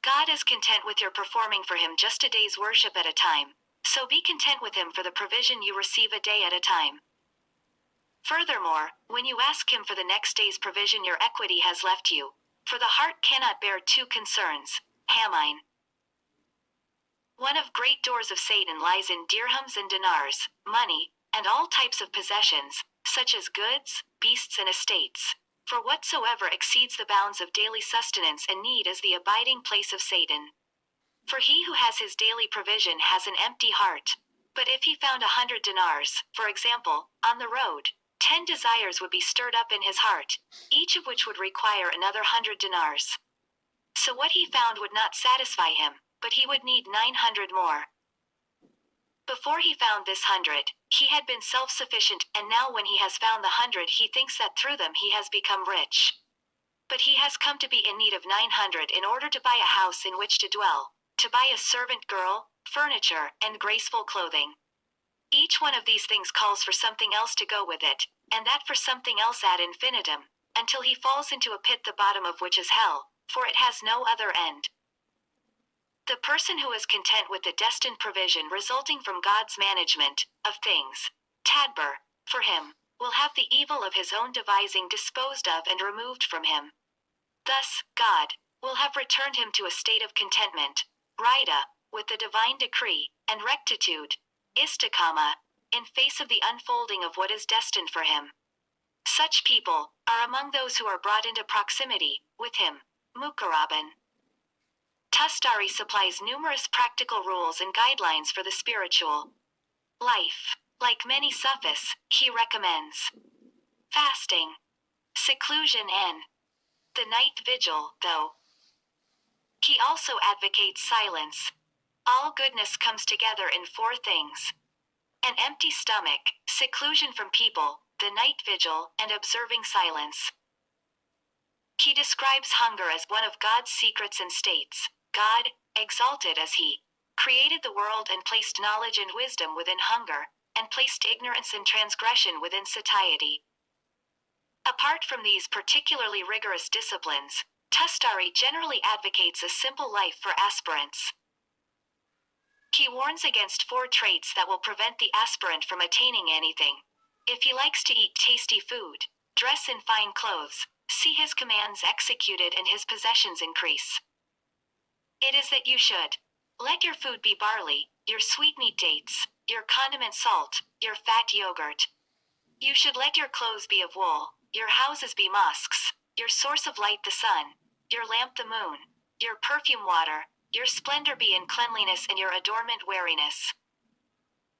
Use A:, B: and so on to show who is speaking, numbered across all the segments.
A: God is content with your performing for him just a day's worship at a time, so be content with him for the provision you receive a day at a time. Furthermore, when you ask him for the next day's provision your equity has left you, for the heart cannot bear two concerns. Hamine. One of great doors of Satan lies in dirhams and dinars, money, and all types of possessions, such as goods, beasts and estates. For whatsoever exceeds the bounds of daily sustenance and need is the abiding place of Satan. For he who has his daily provision has an empty heart. But if he found 100 dinars, for example, on the road, 10 desires would be stirred up in his heart, each of which would require another 100 dinars. So what he found would not satisfy him, but he would need 900 more. Before he found this 100, he had been self-sufficient, and now when he has found the 100 he thinks that through them he has become rich. But he has come to be in need of 900 in order to buy a house in which to dwell, to buy a servant girl, furniture, and graceful clothing. Each one of these things calls for something else to go with it, and that for something else ad infinitum, until he falls into a pit the bottom of which is hell, for it has no other end. The person who is content with the destined provision resulting from God's management of things, tadbir, for him, will have the evil of his own devising disposed of and removed from him. Thus, God will have returned him to a state of contentment, rida, with the divine decree, and rectitude, istiqama, in face of the unfolding of what is destined for him. Such people are among those who are brought into proximity with him, muqarraban. Tustari supplies numerous practical rules and guidelines for the spiritual life. Like many Sufis, he recommends fasting, seclusion and the night vigil, though. He also advocates silence. All goodness comes together in four things: an empty stomach, seclusion from people, the night vigil, and observing silence. He describes hunger as one of God's secrets and states, God, exalted as he, created the world and placed knowledge and wisdom within hunger, and placed ignorance and transgression within satiety. Apart from these particularly rigorous disciplines, Tustari generally advocates a simple life for aspirants. He warns against four traits that will prevent the aspirant from attaining anything. If he likes to eat tasty food, dress in fine clothes, see his commands executed and his possessions increase. It is that you should let your food be barley, your sweetmeat dates, your condiment salt, your fat yogurt. You should let your clothes be of wool, your houses be mosques, your source of light the sun, your lamp the moon, your perfume water, your splendor be in cleanliness and your adornment wariness.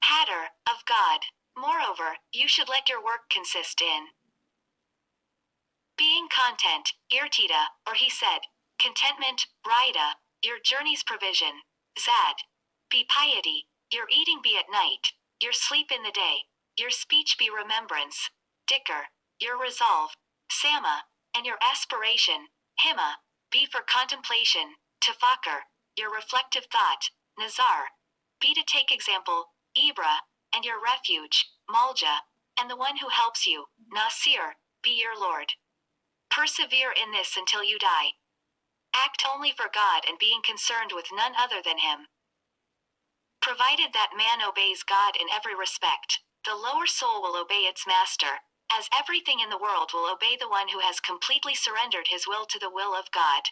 A: Hatter, of God. Moreover, you should let your work consist in being content, irtida, or he said, contentment, rida, your journey's provision, zad, be piety, your eating be at night, your sleep in the day, your speech be remembrance, dicker, your resolve, sama, and your aspiration, himma, be for contemplation, tafakur, your reflective thought, nazar, be to take example, ibra, and your refuge, malja, and the one who helps you, nasir, be your Lord. Persevere in this until you die. Act only for God and being concerned with none other than him. Provided that man obeys God in every respect, the lower soul will obey its master, as everything in the world will obey the one who has completely surrendered his will to the will of God.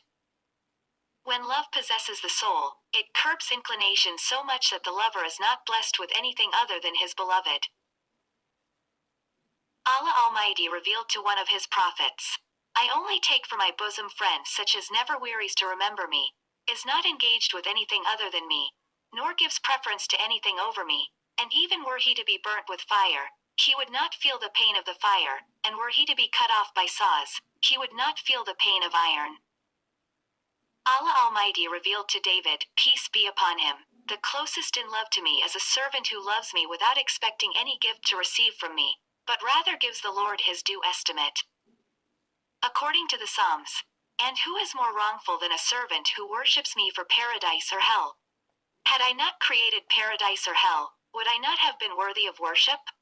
A: When love possesses the soul, it curbs inclination so much that the lover is not blessed with anything other than his beloved. Allah Almighty revealed to one of his prophets, I only take for my bosom friend such as never wearies to remember me, is not engaged with anything other than me, nor gives preference to anything over me, and even were he to be burnt with fire, he would not feel the pain of the fire, and were he to be cut off by saws, he would not feel the pain of iron. Allah Almighty revealed to David, peace be upon him, the closest in love to me is a servant who loves me without expecting any gift to receive from me, but rather gives the Lord his due estimate. According to the Psalms, and who is more wrongful than a servant who worships me for paradise or hell? Had I not created paradise or hell, would I not have been worthy of worship?